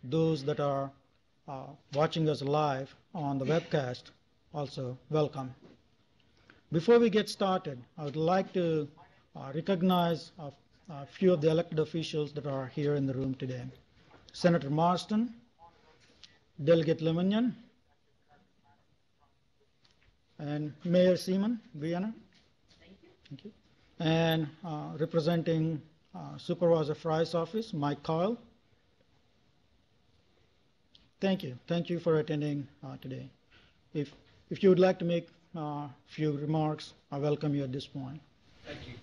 those that are watching us live on the webcast, also welcome. Before we get started, I would like to recognize a few of the elected officials that are here in the room today. Senator Marston, Delegate Lemonnian, and Mayor Seaman, Vienna. Thank you. And representing Supervisor Fry's office, Mike Kyle. Thank you. Thank you for attending today. If you would like to make a few remarks, I welcome you at this point. Thank you.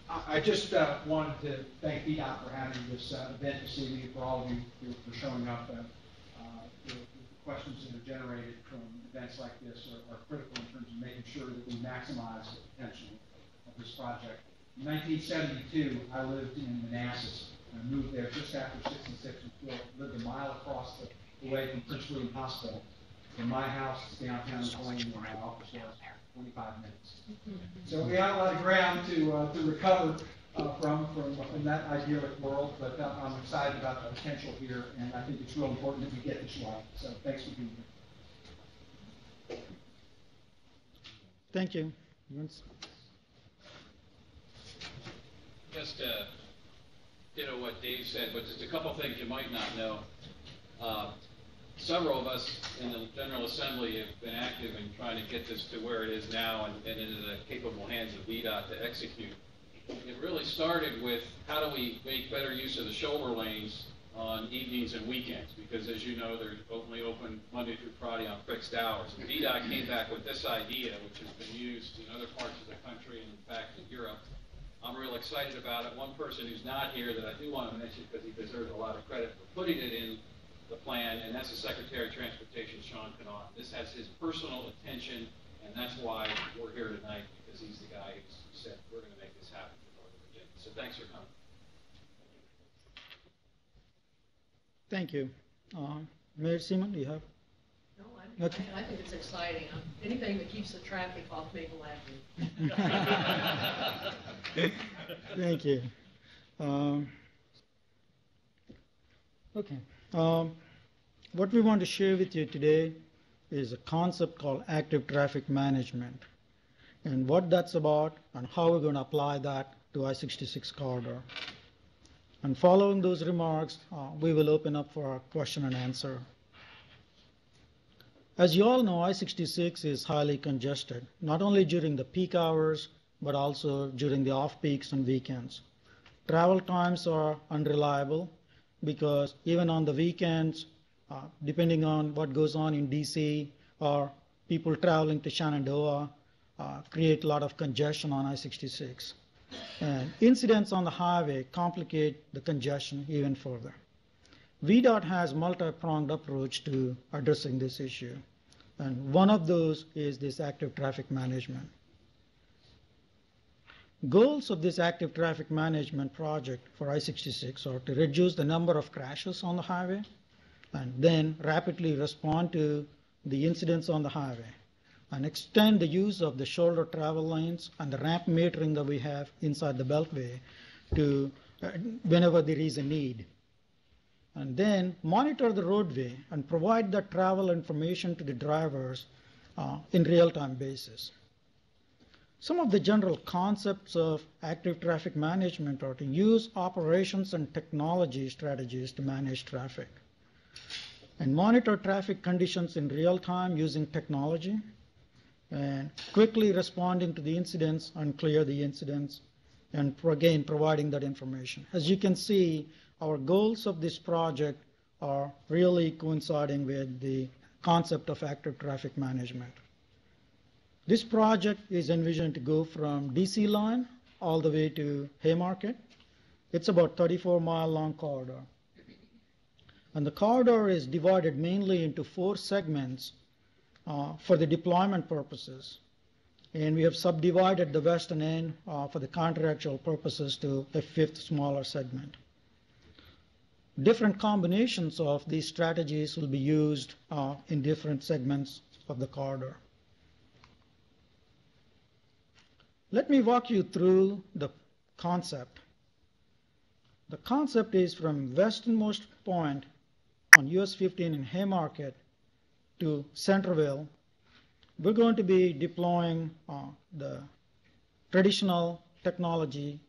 I just wanted to thank VDOT for having this event this evening, for all of you for showing up. The questions that are generated from events like this are critical in terms of making sure that we maximize the potential of this project. In 1972, I lived in Manassas. I moved there just after 66 and 4, lived a mile across the way from Prince William Hospital. From my house to downtown McLean, where my office was, 25 minutes. So we have a lot of ground to recover from that idyllic world, but I'm excited about the potential here, and I think it's real important that we get this right. So thanks for being here. Thank you. Vince? Just ditto what Dave said, but just a couple things you might not know. Several of us in the General Assembly have been active in trying to get this to where it is now and into the capable hands of VDOT to execute. It really started with how do we make better use of the shoulder lanes on evenings and weekends, because as you know, they're only open Monday through Friday on fixed hours. And VDOT came back with this idea, which has been used in other parts of the country and in fact in Europe. I'm real excited about it. One person who's not here that I do want to mention because he deserves a lot of credit for putting it in the plan, and that's the Secretary of Transportation, Sean Kennard. This has his personal attention, and that's why we're here tonight, because he's the guy who said we're going to make this happen for Northern Virginia. So thanks for coming. Thank you. Mayor Seaman, do you have? No, I think it's exciting. Anything that keeps the traffic off Maple Avenue. Thank you. Okay. What we want to share with you today is a concept called active traffic management, and what that's about and how we're going to apply that to I-66 corridor. And following those remarks, we will open up for a question and answer. As you all know, I-66 is highly congested, not only during the peak hours, but also during the off-peaks and weekends. Travel times are unreliable because even on the weekends, depending on what goes on in DC or people traveling to Shenandoah, create a lot of congestion on I-66. And incidents on the highway complicate the congestion even further. VDOT has a multi-pronged approach to addressing this issue, and one of those is this active traffic management. Goals of this active traffic management project for I-66 are to reduce the number of crashes on the highway and then rapidly respond to the incidents on the highway and extend the use of the shoulder travel lanes and the ramp metering that we have inside the beltway to whenever there is a need. And then monitor the roadway and provide that travel information to the drivers in real-time basis. Some of the general concepts of active traffic management are to use operations and technology strategies to manage traffic and monitor traffic conditions in real time using technology and quickly responding to the incidents and clear the incidents and again providing that information. As you can see, our goals of this project are really coinciding with the concept of active traffic management. This project is envisioned to go from DC line all the way to Haymarket. It's about 34-mile long corridor. And the corridor is divided mainly into 4 segments for the deployment purposes. And we have subdivided the western end for the contractual purposes to a 5th smaller segment. Different combinations of these strategies will be used in different segments of the corridor. Let me walk you through the concept. The concept is from westernmost point on US 15 in Haymarket to Centerville, we're going to be deploying the traditional technology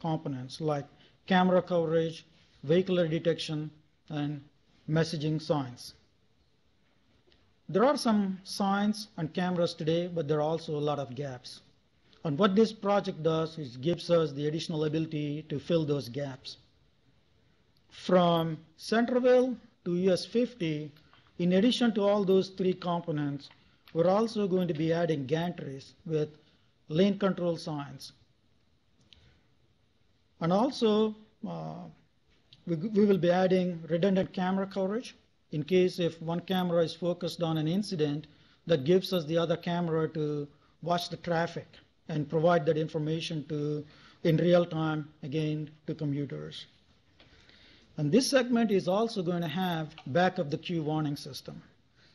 components like camera coverage, vehicular detection, and messaging signs. There are some signs and cameras today, but there are also a lot of gaps. And what this project does is gives us the additional ability to fill those gaps. From Centerville to US 50, in addition to all those three components, we're also going to be adding gantries with lane control signs. And also, we will be adding redundant camera coverage in case if one camera is focused on an incident, that gives us the other camera to watch the traffic and provide that information in real time, again, to commuters. And this segment is also going to have back of the queue warning system.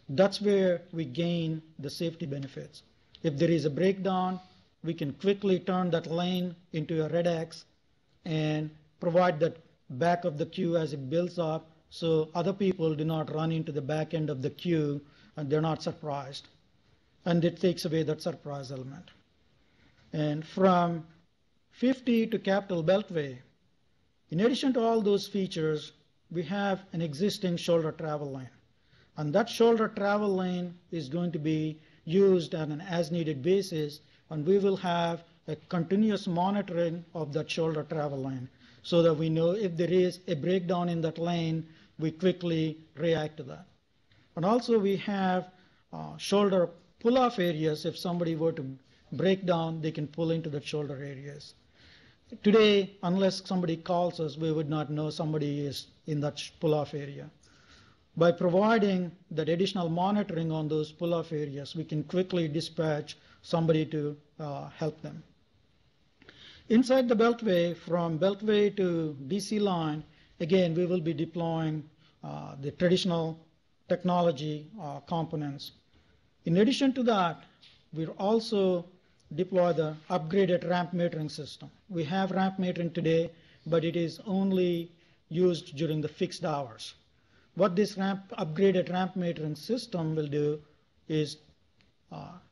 That's where we gain the safety benefits. If there is a breakdown, we can quickly turn that lane into a red X and provide that back of the queue as it builds up so other people do not run into the back end of the queue and they're not surprised. And it takes away that surprise element. And from 50 to Capital Beltway, in addition to all those features, we have an existing shoulder travel lane. And that shoulder travel lane is going to be used on an as-needed basis, and we will have a continuous monitoring of that shoulder travel lane so that we know if there is a breakdown in that lane, we quickly react to that. And also we have shoulder pull-off areas. If somebody were to break down, they can pull into the shoulder areas. Today, unless somebody calls us, we would not know somebody is in that pull-off area. By providing that additional monitoring on those pull-off areas, we can quickly dispatch somebody to help them. Inside the Beltway, from Beltway to DC line, again, we will be deploying the traditional technology components. In addition to that, we'll also deploy the upgraded ramp metering system. We have ramp metering today, but it is only used during the fixed hours. What this upgraded ramp metering system will do is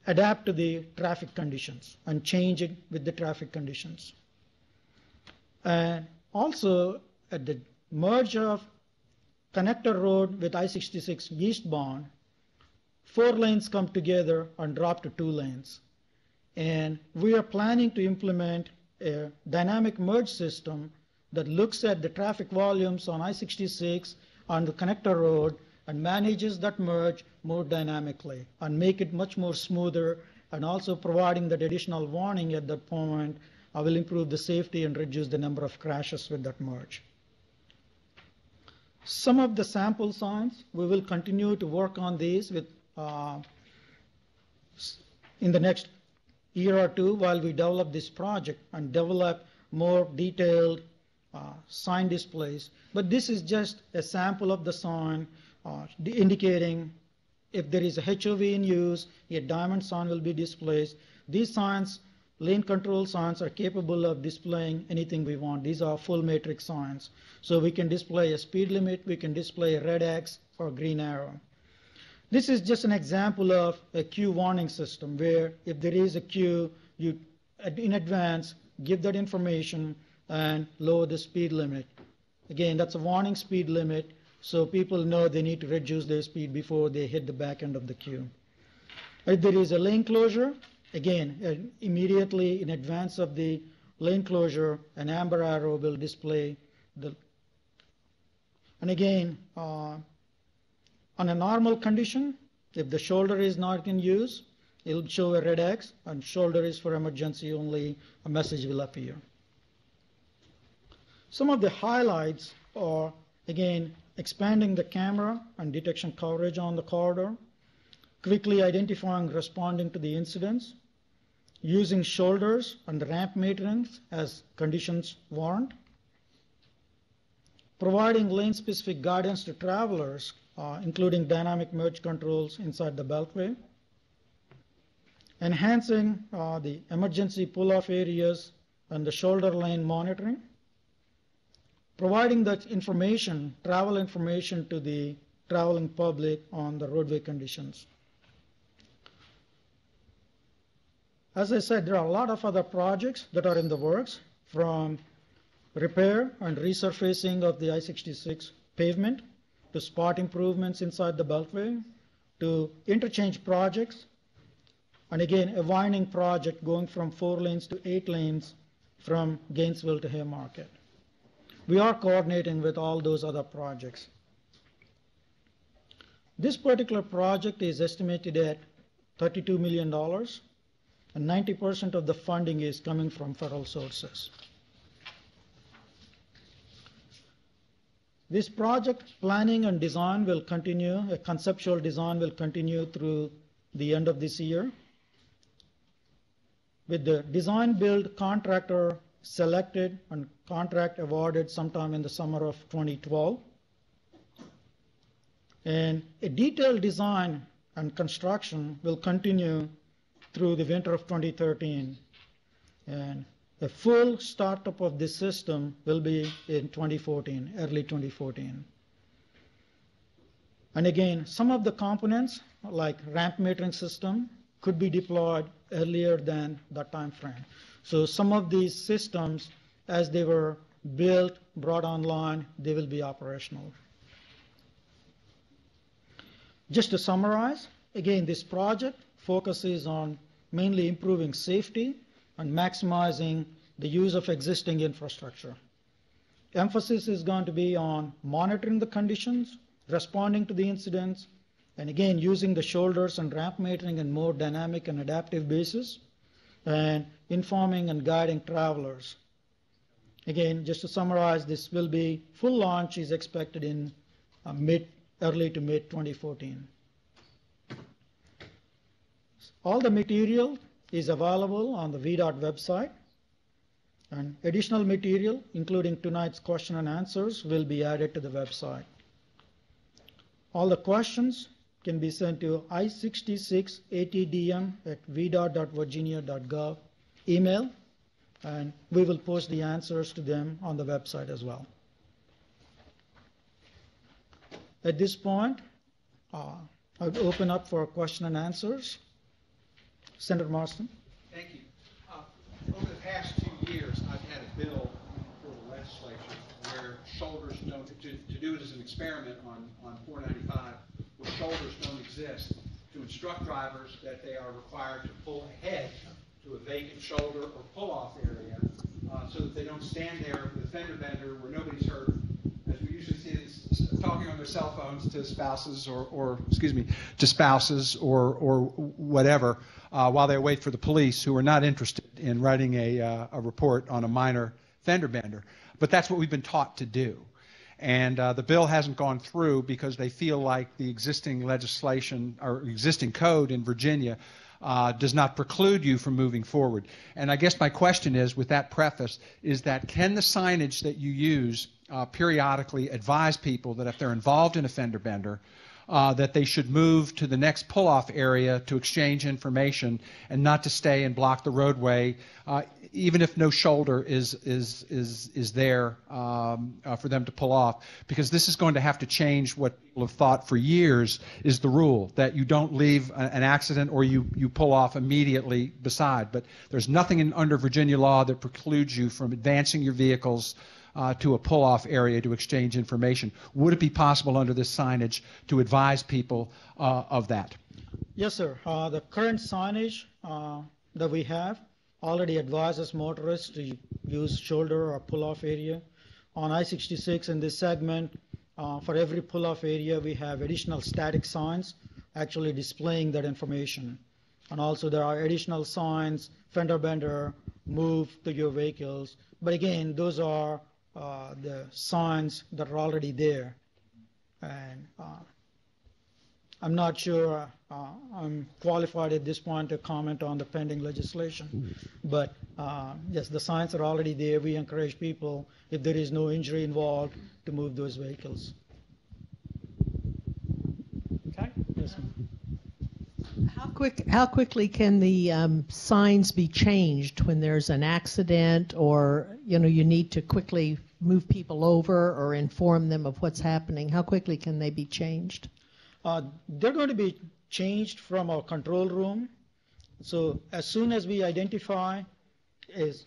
adapt to the traffic conditions and change it with the traffic conditions. And also, at the merge of Connector Road with I-66 eastbound, 4 lanes come together and drop to 2 lanes. And we are planning to implement a dynamic merge system that looks at the traffic volumes on I-66 on the Connector Road and manages that merge more dynamically and make it much more smoother, and also providing that additional warning at that point will improve the safety and reduce the number of crashes with that merge. Some of the sample signs, we will continue to work on these with in the next year or two while we develop this project and develop more detailed sign displays. But this is just a sample of the sign indicating if there is a HOV in use, a diamond sign will be displayed. These signs, lane control signs, are capable of displaying anything we want. These are full matrix signs. So we can display a speed limit, we can display a red X or green arrow. This is just an example of a queue warning system where if there is a queue, you in advance give that information and lower the speed limit. Again, that's a warning speed limit, so people know they need to reduce their speed before they hit the back end of the queue. If there is a lane closure, again, immediately in advance of the lane closure, an amber arrow will display the. And again, on a normal condition, if the shoulder is not in use, it will show a red X, and shoulder is for emergency only, a message will appear. Some of the highlights are, again, expanding the camera and detection coverage on the corridor, quickly identifying and responding to the incidents, using shoulders and the ramp meterings as conditions warrant, providing lane-specific guidance to travelers, including dynamic merge controls inside the Beltway, enhancing the emergency pull-off areas and the shoulder lane monitoring, providing that information, travel information to the traveling public on the roadway conditions. As I said, there are a lot of other projects that are in the works, from repair and resurfacing of the I-66 pavement, to spot improvements inside the Beltway, to interchange projects, and again, a widening project going from 4 lanes to 8 lanes from Gainesville to Haymarket. We are coordinating with all those other projects. This particular project is estimated at $32 million, and 90% of the funding is coming from federal sources. This project planning and design will continue, a conceptual design will continue through the end of this year, with the design build contractor selected and contract awarded sometime in the summer of 2012. And a detailed design and construction will continue through the winter of 2013. And the full startup of this system will be in 2014, early 2014. And again, some of the components, like ramp metering system, could be deployed earlier than that time frame. So some of these systems, as they were built, brought online, they will be operational. Just to summarize, again, this project focuses on mainly improving safety and maximizing the use of existing infrastructure. Emphasis is going to be on monitoring the conditions, responding to the incidents, and again, using the shoulders and ramp metering in more dynamic and adaptive basis, and informing and guiding travelers. Again, just to summarize, this will be, full launch is expected in early to mid 2014. All the material is available on the VDOT website, and additional material, including tonight's question and answers, will be added to the website. All the questions can be sent to i66atdm@vdot.virginia.gov email, and we will post the answers to them on the website as well. At this point, I would open up for question and answers. Senator Marston. Thank you. Over the past 2 years, I've had a bill for the legislature where shoulders don't, to do it as an experiment on 495, where shoulders don't exist, to instruct drivers that they are required to pull ahead to a vacant shoulder or pull-off area so that they don't stand there with a fender bender where nobody's hurt, as we usually see this, talking on their cell phones to spouses or whatever, while they wait for the police, who are not interested in writing a report on a minor fender bender. But that's what we've been taught to do. And the bill hasn't gone through because they feel like the existing legislation or existing code in Virginia does not preclude you from moving forward. And I guess my question is, with that preface, is that can the signage that you use periodically advise people that if they're involved in a fender bender, that they should move to the next pull-off area to exchange information and not to stay and block the roadway, even if no shoulder is there for them to pull off? Because this is going to have to change what people have thought for years is the rule, that you don't leave an accident or you pull off immediately beside. But there's nothing under Virginia law that precludes you from advancing your vehicles to a pull-off area to exchange information. Would it be possible under this signage to advise people of that? Yes, sir. The current signage that we have already advises motorists to use shoulder or pull-off area. On I-66 in this segment, for every pull-off area, we have additional static signs actually displaying that information. And also there are additional signs, fender bender, move to your vehicles. But again, those are the signs that are already there. And I'm not sure I'm qualified at this point to comment on the pending legislation. But yes, the signs are already there. We encourage people, if there is no injury involved, to move those vehicles. Okay. Yes, ma'am. How quickly can the signs be changed when there's an accident, or you need to quickly move people over or inform them of what's happening? How quickly can they be changed? They're going to be changed from our control room. So as soon as we identify is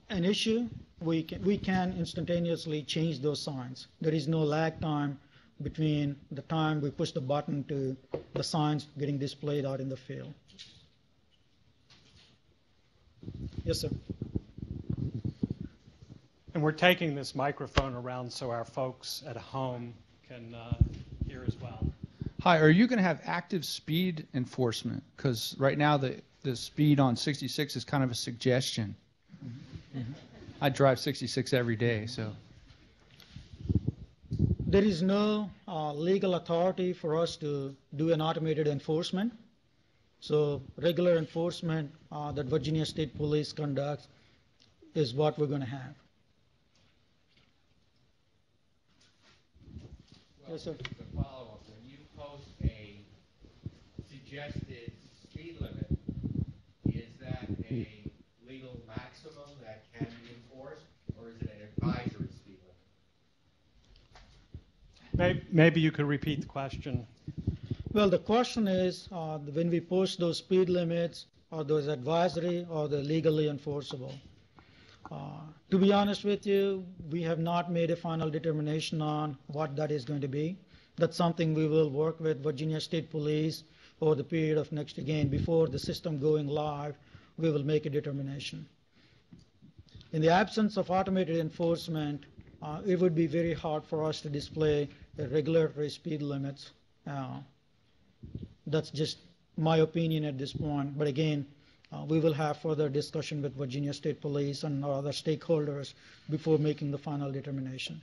an issue, we can instantaneously change those signs. There is no lag time between the time we push the button to the signs getting displayed out in the field. Yes, sir. And we're taking this microphone around so our folks at home can hear as well. Hi, are you going to have active speed enforcement? Because right now the speed on 66 is kind of a suggestion. Mm-hmm. I drive 66 every day, so. There is no legal authority for us to do an automated enforcement. So regular enforcement that Virginia State Police conducts is what we're going to have. Well, Yes, sir. just a follow-up. When you post a suggested speed limit, is that a legal maximum that can be enforced, or is it an advisory speed limit? Maybe you could repeat the question. Well, the question is, when we post those speed limits, are those advisory or they're legally enforceable? To be honest with you, we have not made a final determination on what that is going to be. That's something we will work with Virginia State Police over the period of next, again, before the system going live, we will make a determination. In the absence of automated enforcement, it would be very hard for us to display regulatory speed limits. That's just my opinion at this point. But again, we will have further discussion with Virginia State Police and our other stakeholders before making the final determination.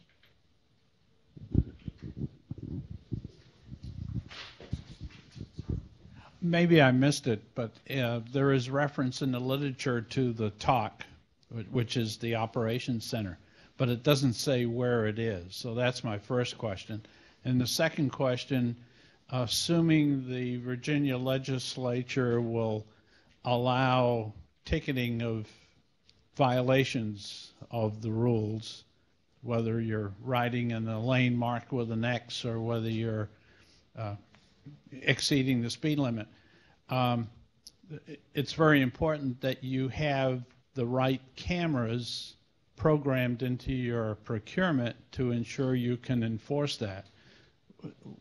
Maybe I missed it, but there is reference in the literature to the TOC, which is the operations center, but it doesn't say where it is. So that's my first question. And the second question, assuming the Virginia legislature will allow ticketing of violations of the rules, whether you're riding in a lane marked with an X or whether you're exceeding the speed limit, it's very important that you have the right cameras programmed into your procurement to ensure you can enforce that,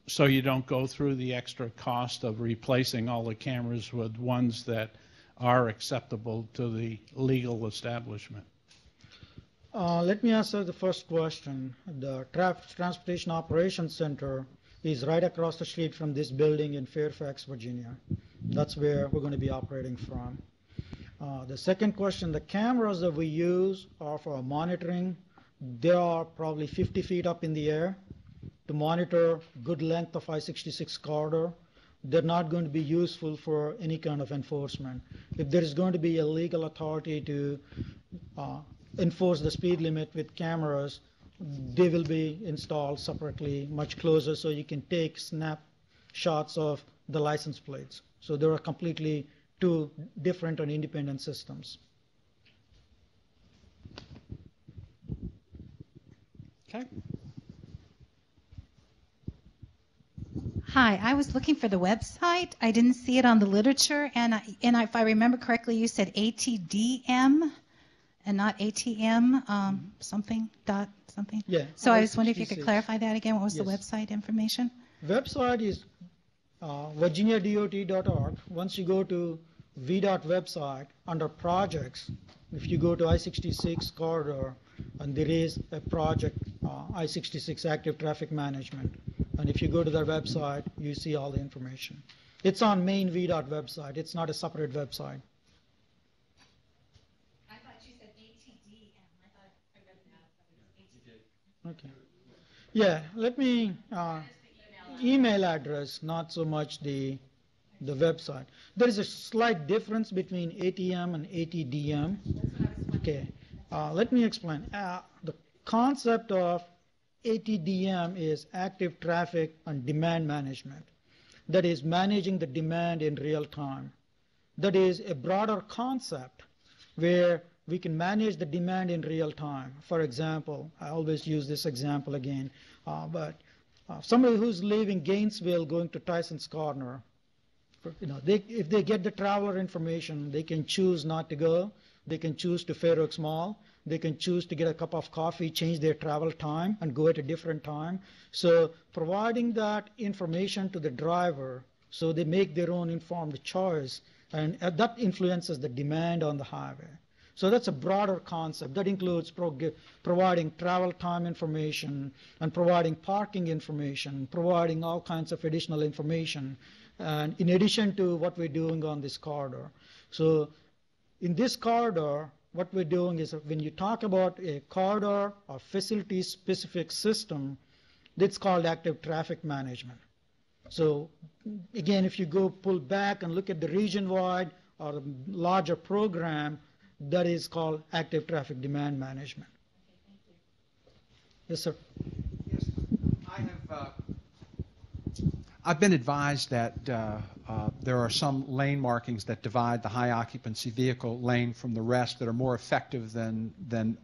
so you don't go through the extra cost of replacing all the cameras with ones that are acceptable to the legal establishment. Let me answer the first question. The Transportation Operations Center is right across the street from this building in Fairfax, Virginia. That's where we're going to be operating from. The second question, the cameras that we use are for monitoring. They are probably 50 feet up in the air to monitor good length of I-66 corridor. They're not going to be useful for any kind of enforcement. If there is going to be a legal authority to enforce the speed limit with cameras, they will be installed separately, much closer, so you can take snapshots of the license plates. So there are completely two different and independent systems. Okay. Hi, I was looking for the website. I didn't see it on the literature, and if I remember correctly, you said ATDM and not ATM something dot something. Yeah. So I was wondering if you could 66. clarify that again. What was the Yes. website information? Website is virginiadot.org. Once you go to VDOT website, under projects, if you go to I-66 corridor, and there is a project, I-66 active traffic management. And if you go to their website, you see all the information. It's on main VDOT website. It's not a separate website. I thought you said ATDM. I thought I read that. Okay. Yeah, let me, email address, not so much the website. There is a slight difference between ATM and ATDM. Okay, let me explain. The concept of ATDM is active traffic and demand management. That is managing the demand in real time. That is a broader concept where we can manage the demand in real time. For example, I always use this example again, but somebody who's leaving Gainesville going to Tyson's Corner, if they get the traveler information, they can choose not to go. They can choose to Fair Oaks Mall. They can choose to get a cup of coffee, change their travel time, and go at a different time. So providing that information to the driver so they make their own informed choice, and that influences the demand on the highway. So that's a broader concept. That includes providing travel time information and providing parking information, providing all kinds of additional information, and in addition to what we're doing on this corridor. So in this corridor, what we're doing is when you talk about a corridor or facility-specific system, it's called active traffic management. So again, if you go pull back and look at the region-wide or the larger program, that is called active traffic demand management. Yes, sir. Yes, I've been advised that there are some lane markings that divide the high occupancy vehicle lane from the rest that are more effective than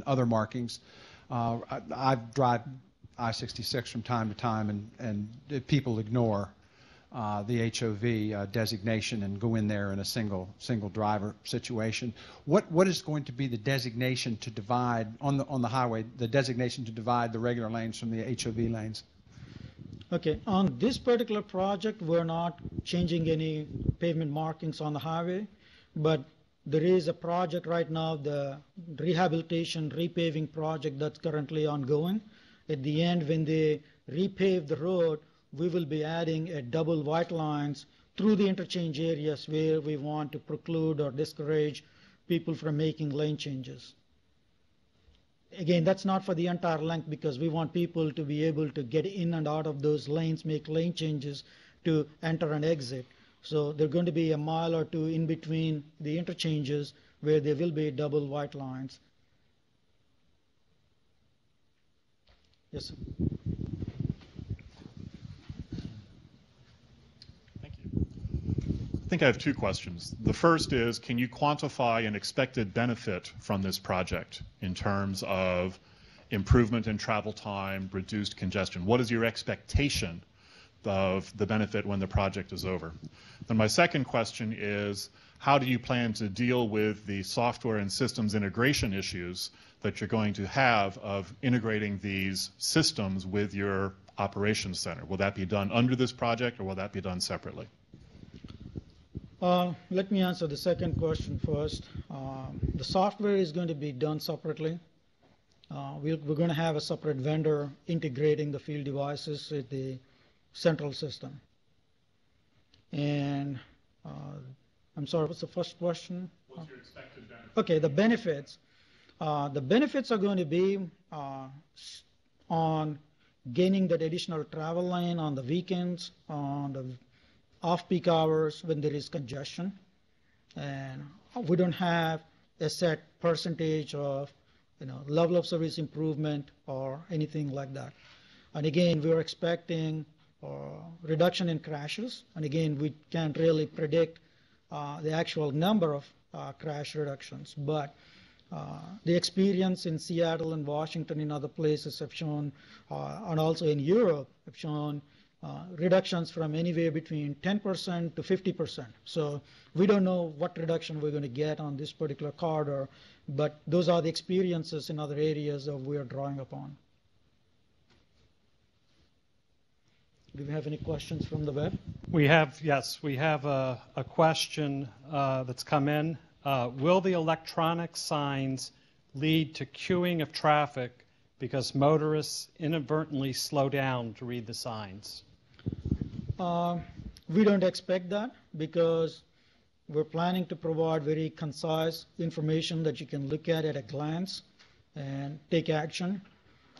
other markings. I drive I-66 from time to time, and people ignore the HOV designation and go in there in a single driver situation. What is going to be the designation to divide on the highway? The designation to divide the regular lanes from the HOV lanes? Okay, on this particular project, we're not changing any pavement markings on the highway, but there is a project right now, the rehabilitation repaving project that's currently ongoing. At the end, when they repave the road, we will be adding a double white lines through the interchange areas where we want to preclude or discourage people from making lane changes. Again, that's not for the entire length because we want people to be able to get in and out of those lanes, make lane changes to enter and exit. So there's going to be a mile or two in between the interchanges where there will be double white lines. Yes, sir. I think I have two questions. The first is, can you quantify an expected benefit from this project in terms of improvement in travel time, reduced congestion? What is your expectation of the benefit when the project is over? Then my second question is, how do you plan to deal with the software and systems integration issues that you're going to have of integrating these systems with your operations center? Will that be done under this project or will that be done separately? Let me answer the second question first. The software is going to be done separately. We're going to have a separate vendor integrating the field devices with the central system. And I'm sorry, what's the first question? What's your expected benefit? Okay, the benefits. The benefits are going to be on gaining that additional travel lane on the weekends, on the off-peak hours when there is congestion, and we don't have a set percentage of level of service improvement or anything like that. And again, we're expecting reduction in crashes, and again, we can't really predict the actual number of crash reductions, but the experience in Seattle and Washington and other places have shown, and also in Europe, have shown reductions from anywhere between 10% to 50%. So we don't know what reduction we're going to get on this particular corridor, but those are the experiences in other areas that we are drawing upon. Do we have any questions from the web? We have a question that's come in. Will the electronic signs lead to queuing of traffic because motorists inadvertently slow down to read the signs? We don't expect that because we're planning to provide very concise information that you can look at a glance and take action.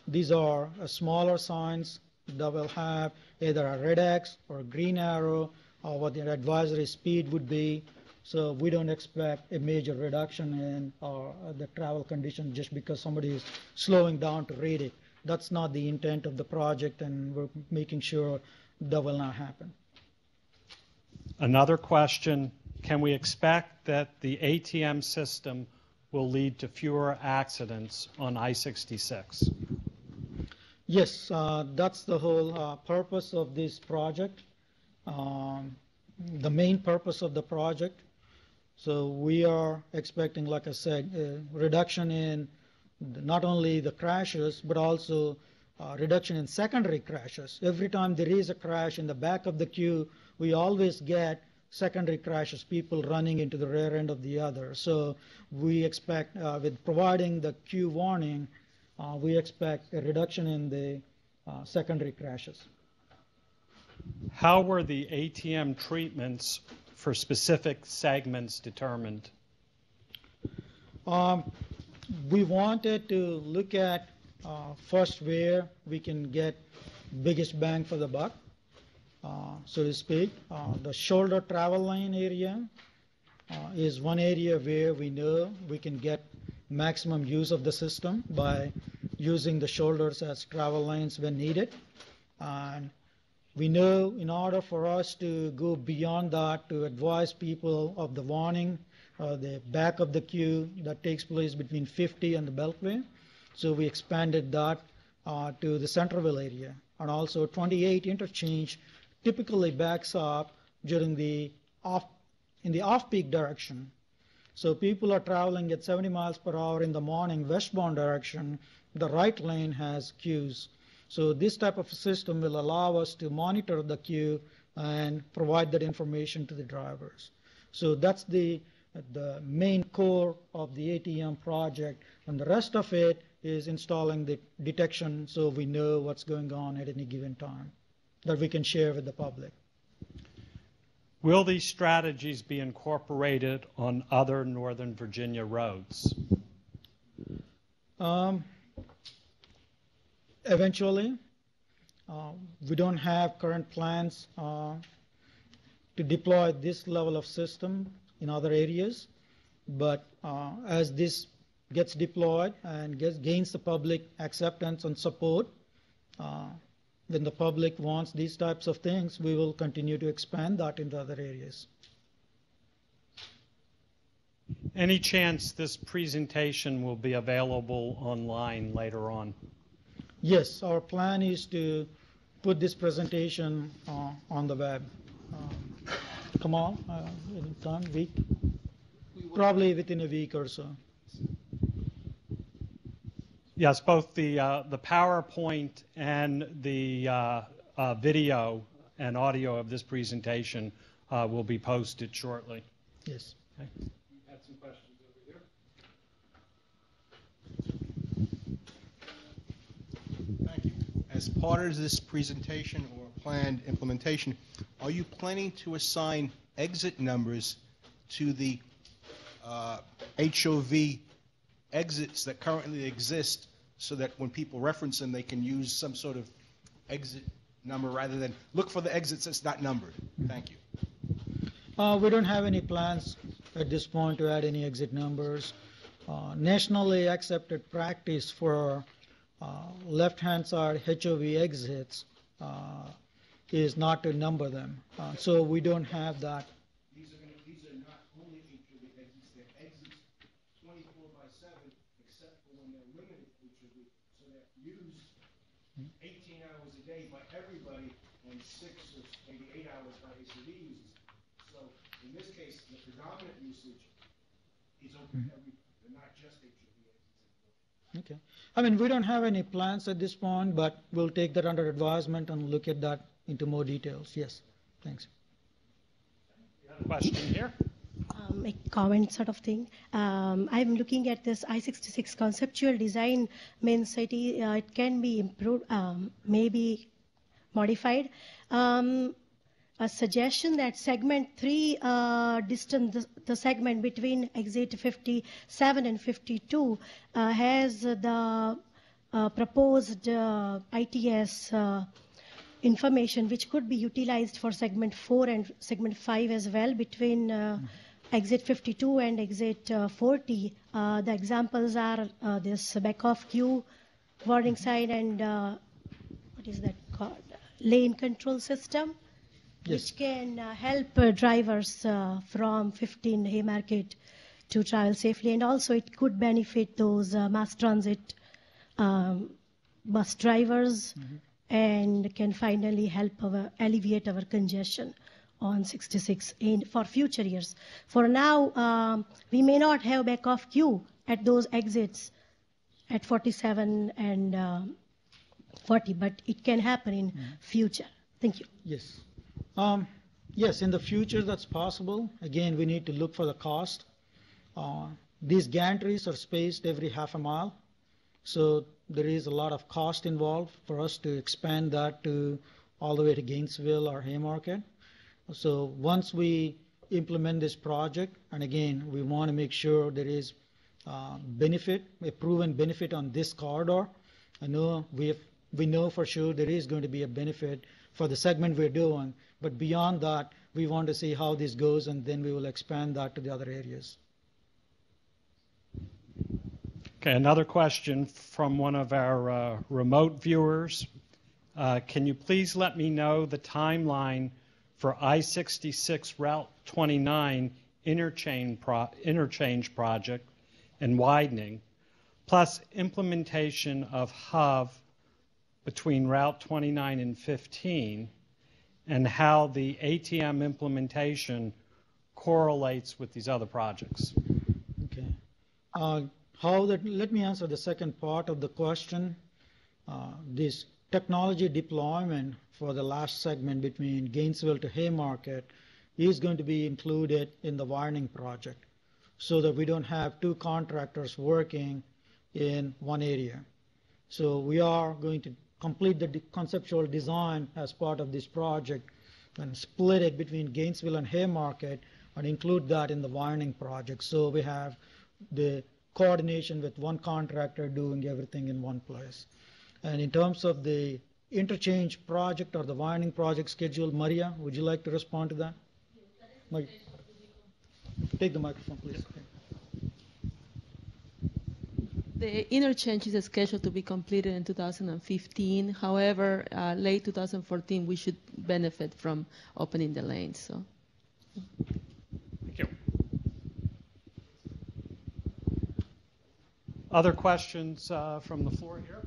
These are smaller signs that will have either a red X or a green arrow or what the advisory speed would be. So we don't expect a major reduction in the travel condition just because somebody is slowing down to read it. That's not the intent of the project, and we're making sure that will not happen. Another question, can we expect that the ATM system will lead to fewer accidents on I-66? Yes, that's the whole purpose of this project, the main purpose of the project. So we are expecting, like I said, a reduction in not only the crashes, but also reduction in secondary crashes. Every time there is a crash in the back of the queue, we always get secondary crashes, people running into the rear end of the other. So we expect, with providing the queue warning, we expect a reduction in the secondary crashes. How were the ATM treatments for specific segments determined? We wanted to look at first where we can get biggest bang for the buck, so to speak. The shoulder travel lane area is one area where we know we can get maximum use of the system by using the shoulders as travel lanes when needed. And we know in order for us to go beyond that, to advise people of the warning, the back of the queue that takes place between 50 and the Beltway. So we expanded that to the Centerville area. And also 28 interchange typically backs up during the off-peak direction. So people are traveling at 70 miles per hour in the morning westbound direction. The right lane has queues. So this type of system will allow us to monitor the queue and provide that information to the drivers. So that's the main core of the ATM project, and the rest of it is installing the detection so we know what's going on at any given time that we can share with the public. Will these strategies be incorporated on other Northern Virginia roads? Eventually. We don't have current plans to deploy this level of system in other areas, but as this gets deployed and gains the public acceptance and support, when the public wants these types of things, we will continue to expand that into other areas. Any chance this presentation will be available online later on? Yes, our plan is to put this presentation on the web. Kamal, anytime, week? Probably within a week or so. Yes, both the PowerPoint and the video and audio of this presentation will be posted shortly. Yes. Okay. You had some questions over here. Thank you. As part of this presentation or planned implementation, are you planning to assign exit numbers to the HOV exits that currently exist so that when people reference them, they can use some sort of exit number rather than look for the exits that's not numbered? Thank you. We don't have any plans at this point to add any exit numbers. Nationally accepted practice for left-hand side HOV exits is not to number them. So we don't have that. These are not only HOV exits, they're exits 24/7, except for when they're limited HOV. So they're used 18 hours a day by everybody and 6 or maybe 8 hours by HOV users. So in this case, the predominant usage is open to they're not just HOV exits. Okay. I mean, we don't have any plans at this point, but we'll take that under advisement and look at that into more details. Yes. Thanks. You have a question here? A comment sort of thing. I'm looking at this I-66 conceptual design means it can be improved, maybe modified. A suggestion that segment 3 distance, the segment between exit 57 and 52 has the proposed ITS information which could be utilized for segment 4 and segment 5 as well between exit 52 and exit 40. The examples are this back-off queue, warning sign, and what is that called? Lane control system. Yes. Which can help drivers from 15 Haymarket to travel safely. And also it could benefit those mass transit bus drivers and can finally help alleviate our congestion on 66 for future years. For now, we may not have back-off queue at those exits at 47 and 40, but it can happen in future. Thank you. Yes. Yes, in the future that's possible. Again, we need to look for the cost. These gantries are spaced every half a mile, so there is a lot of cost involved for us to expand that to all the way to Gainesville or Haymarket. So once we implement this project, and again, we want to make sure there is benefit, a proven benefit on this corridor. I know we know for sure there is going to be a benefit for the segment we're doing, but beyond that, we want to see how this goes, and then we will expand that to the other areas. Okay, another question from one of our remote viewers. Can you please let me know the timeline for I-66 Route 29 interchange project and widening, plus implementation of HOV between Route 29 and 15, and how the ATM implementation correlates with these other projects? Okay. Let me answer the second part of the question. This technology deployment for the last segment between Gainesville to Haymarket is going to be included in the widening project so that we don't have two contractors working in one area. So we are going to complete the conceptual design as part of this project and split it between Gainesville and Haymarket and include that in the widening project. So we have the coordination with one contractor doing everything in one place. And in terms of the interchange project or the widening project schedule, Maria, would you like to respond to that? Maria, take the microphone, please. The interchange is scheduled to be completed in 2015. However, late 2014, we should benefit from opening the lanes. So. Thank you. Other questions from the floor here?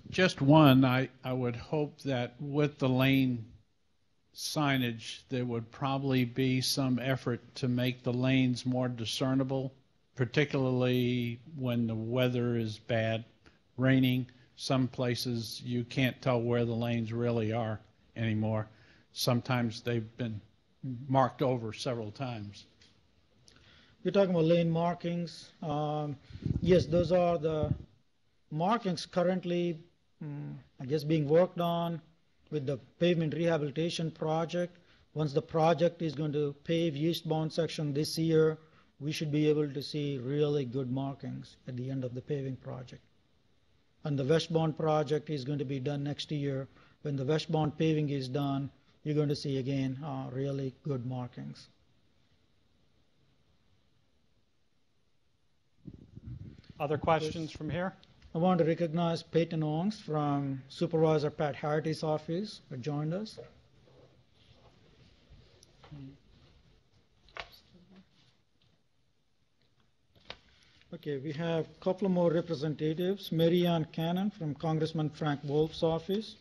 Just one. I would hope that with the lane signage, there would probably be some effort to make the lanes more discernible, particularly when the weather is bad, raining. Some places you can't tell where the lanes really are anymore. Sometimes they've been marked over several times. You're talking about lane markings. Yes, those are the markings currently, I guess, being worked on with the pavement rehabilitation project. Once the project is going to pave eastbound section this year, we should be able to see really good markings at the end of the paving project. And the westbound project is going to be done next year. When the westbound paving is done, you're going to see again really good markings. Other questions from here? I want to recognize Peyton Ongs from Supervisor Pat Harty's office who joined us. Okay, we have a couple more representatives. Mary Ann Cannon from Congressman Frank Wolf's office.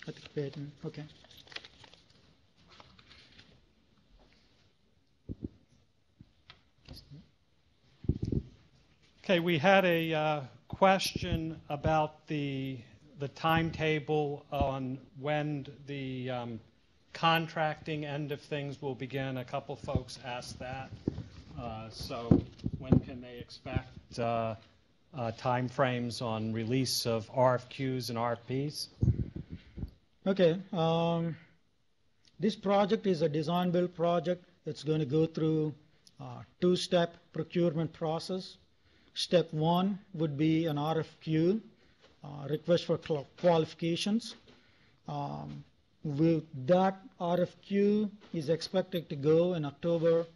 I think Peyton, okay. Okay, we had a question about the timetable on when the contracting end of things will begin. A couple folks asked that. So when can they expect time frames on release of RFQs and RFPs? Okay. This project is a design build project. It's going to go through a two-step procurement process. Step one would be an RFQ, request for qualifications. That RFQ is expected to go in October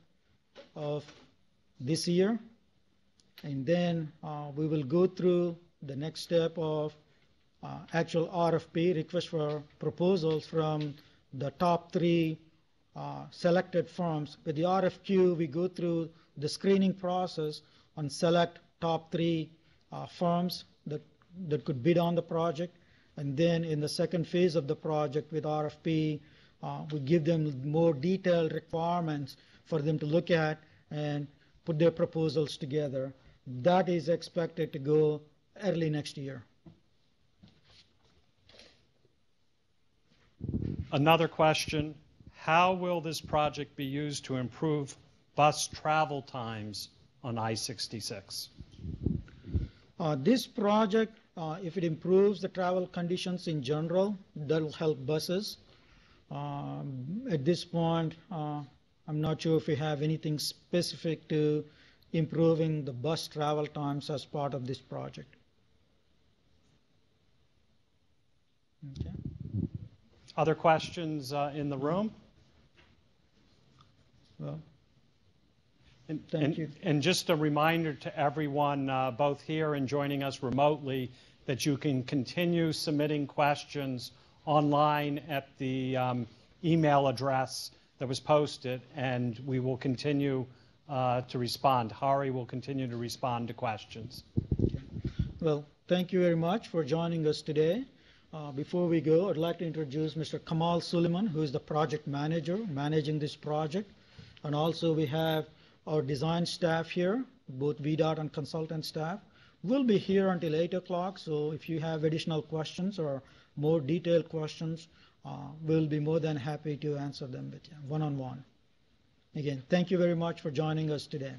of this year. And then we will go through the next step of actual RFP, request for proposals from the top 3 selected firms. With the RFQ, we go through the screening process and select top 3 firms that could bid on the project. And then in the second phase of the project with RFP, we give them more detailed requirements for them to look at and put their proposals together. That is expected to go early next year. Another question, how will this project be used to improve bus travel times on I-66? This project, if it improves the travel conditions in general, that will help buses. At this point, I'm not sure if we have anything specific to improving the bus travel times as part of this project. Okay. Other questions in the room? Well, thank you. And just a reminder to everyone, both here and joining us remotely, that you can continue submitting questions online at the email address that was posted, and we will continue to respond. Hari will continue to respond to questions. Okay. Well, thank you very much for joining us today. Before we go, I'd like to introduce Mr. Kamal Suleiman, who is the project manager managing this project. And also we have our design staff here, both VDOT and consultant staff. We'll be here until 8 o'clock, so if you have additional questions or more detailed questions, we'll be more than happy to answer them with you one-on-one. Again, thank you very much for joining us today.